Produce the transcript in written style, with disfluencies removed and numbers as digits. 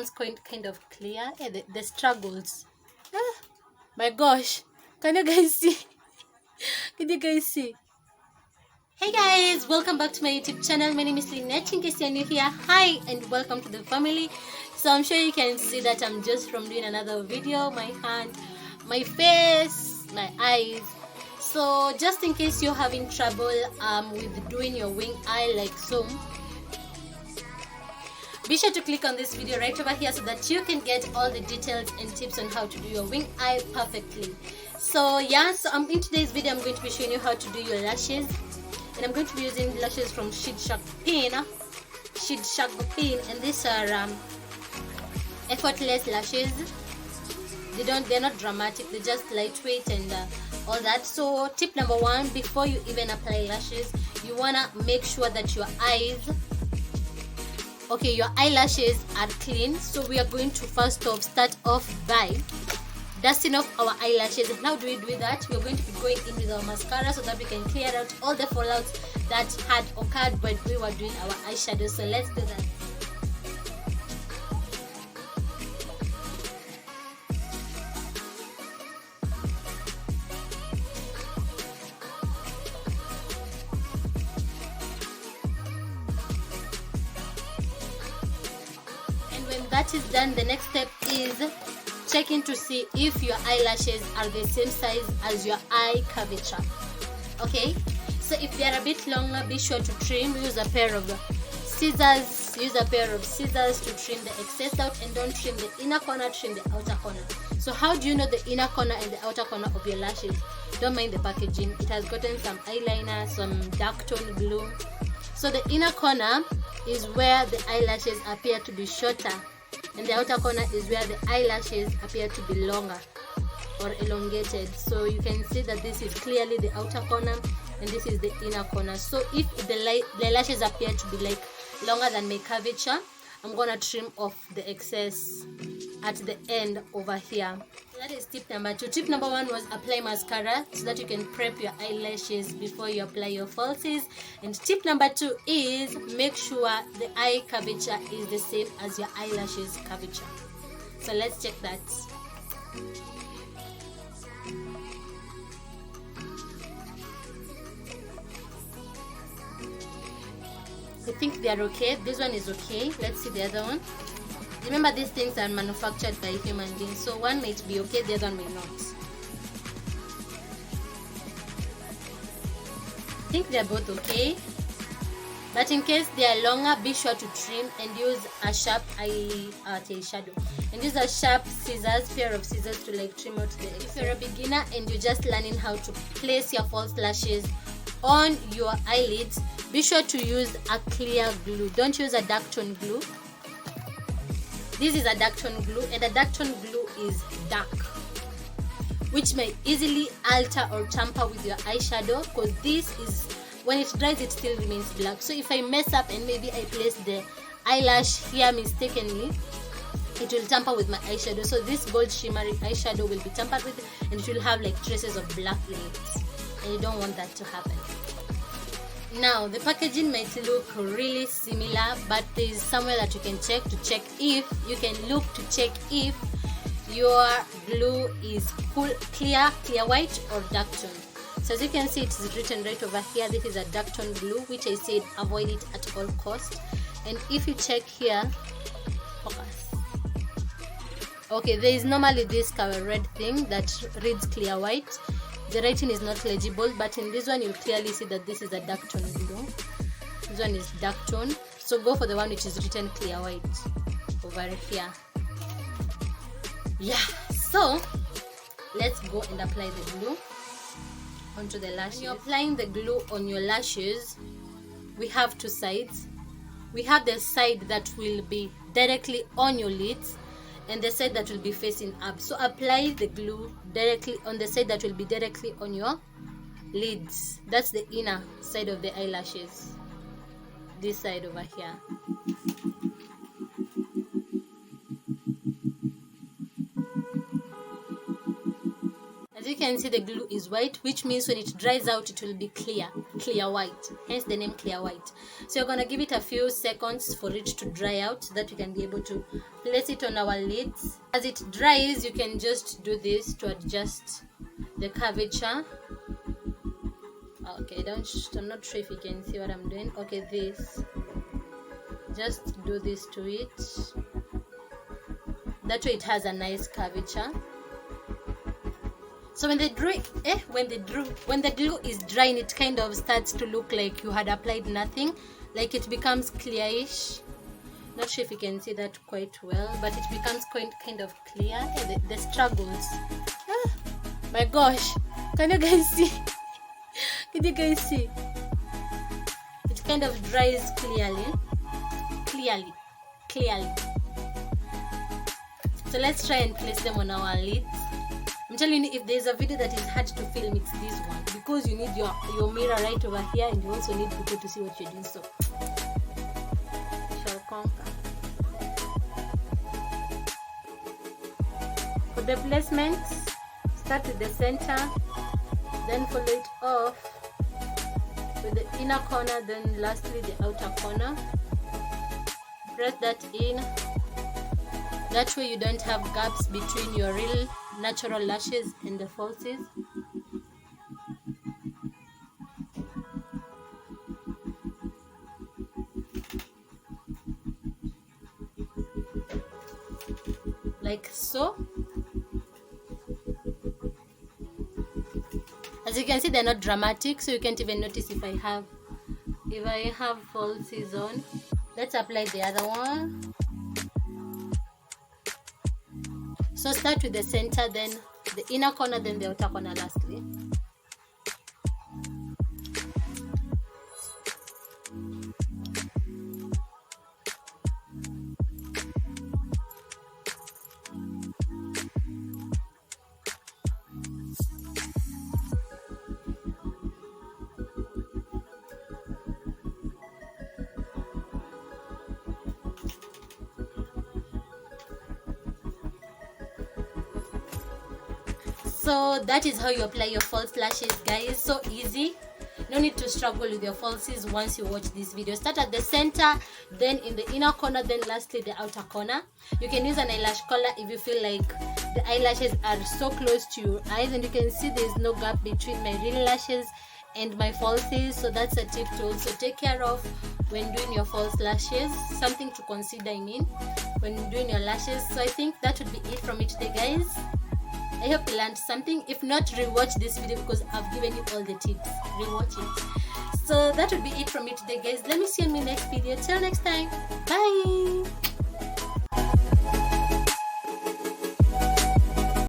one's kind of clear. Yeah, the struggles. My gosh, can you guys see? Can you guys see? Hey guys, welcome back to my YouTube channel. My name is Linet. In case you're new here, hi and welcome to the family. So I'm sure you can see that I'm just from doing another video. My hand, my face, my eyes. So just in case you're having trouble with doing your wing eye like so, be sure to click on this video right over here so that you can get all the details and tips on how to do your wing eye perfectly. So yeah, so in today's video I'm going to be showing you how to do your lashes. And I'm going to be using lashes from Shade Shark Pin, and these are effortless lashes. They're not dramatic, they're just lightweight and all that. So tip number one, before you even apply lashes, you wanna make sure that your eyelashes are clean. So we are going to first off start off by dusting off our eyelashes. And how do we do that? We're going to be going in with our mascara so that we can clear out all the fallouts that had occurred when we were doing our eyeshadow. So let's do that. And when that is done, the next step is checking to see if your eyelashes are the same size as your eye curvature. Okay, so if they are a bit longer, be sure to trim. Use a pair of scissors to trim the excess out, and don't trim the inner corner, trim the outer corner. So how do you know the inner corner and the outer corner of your lashes? Don't mind the packaging, it has gotten some eyeliner, some dark tone glue. So the inner corner is where the eyelashes appear to be shorter, and the outer corner is where the eyelashes appear to be longer or elongated. So you can see that this is clearly the outer corner and this is the inner corner. So if the lashes appear to be like longer than my curvature, I'm gonna trim off the excess at the end over here. That is tip number two. Tip number one was apply mascara so that you can prep your eyelashes before you apply your falsies. And tip number two is make sure the eye curvature is the same as your eyelashes curvature. So let's check that. I think they are okay. This one is okay. Let's see the other one. Remember, these things are manufactured by human beings, so one might be okay, the other one may not. I think they're both okay, but in case they are longer, be sure to trim and use a sharp eyeshadow. And use a sharp pair of scissors to like trim out the excess. If you're a beginner and you're just learning how to place your false lashes on your eyelids, be sure to use a clear glue. Don't use a dark tone glue. This is a dark tone glue, and a dark tone glue is dark, which may easily alter or tamper with your eyeshadow, because this is, when it dries, it still remains black. So if I mess up and maybe I place the eyelash here mistakenly, it will tamper with my eyeshadow. So this gold shimmery eyeshadow will be tampered with, and it will have like traces of black in it, and you don't want that to happen. Now the packaging might look really similar, but there is somewhere that you can check if your glue is clear white or dark tone. So as you can see, it is written right over here, this is a dark tone glue, which I said avoid it at all cost. And if you check here, focus. Okay, there is normally this red thing that reads clear white. The writing is not legible, but in this one you'll clearly see that this is a dark tone glue. This one is dark tone, so go for the one which is written clear white over here. Yeah, so let's go and apply the glue onto the lashes. When you're applying the glue on your lashes, we have two sides. We have the side that will be directly on your lids and the side that will be facing up. So apply the glue directly on the side that will be directly on your lids. That's the inner side of the eyelashes, this side over here. As you can see, the glue is white, which means when it dries out it will be clear white, hence the name clear white. So you're gonna give it a few seconds for it to dry out so that we can be able to place it on our lids. As it dries, you can just do this to adjust the curvature. Okay, I'm not sure if you can see what I'm doing. Okay, this, just do this to it, that way it has a nice curvature. So when the glue is drying, it kind of starts to look like you had applied nothing, like it becomes clearish. Not sure if you can see that quite well, but it becomes kind of clear. The struggles, my gosh, can you guys see? Can you guys see? It kind of dries clearly. So let's try and place them on our lids. I'm telling you, if there's a video that is hard to film, it's this one, because you need your mirror right over here, and you also need people to see what you're doing. So shall conquer. For the placements, start with the center, then follow it off with the inner corner, then lastly the outer corner. Press that in. That way you don't have gaps between your real natural lashes and the falsies. Like so. As you can see, they're not dramatic, so you can't even notice if I have falsies on. Let's apply the other one. So start with the center, then the inner corner, then the outer corner lastly. So that is how you apply your false lashes, guys. So easy, no need to struggle with your falsies. Once you watch this video, start at the center, then in the inner corner, then lastly the outer corner. You can use an eyelash collar if you feel like the eyelashes are so close to your eyes, and you can see there's no gap between my real lashes and my falsies. So that's a tip to also take care of when doing your false lashes, something to consider, I mean, when doing your lashes. So I think that would be it from me today, guys. I hope you learned something. If not, rewatch this video because I've given you all the tips. Rewatch it. So that would be it from me today, guys. Let me see you in my next video. Till next time, bye.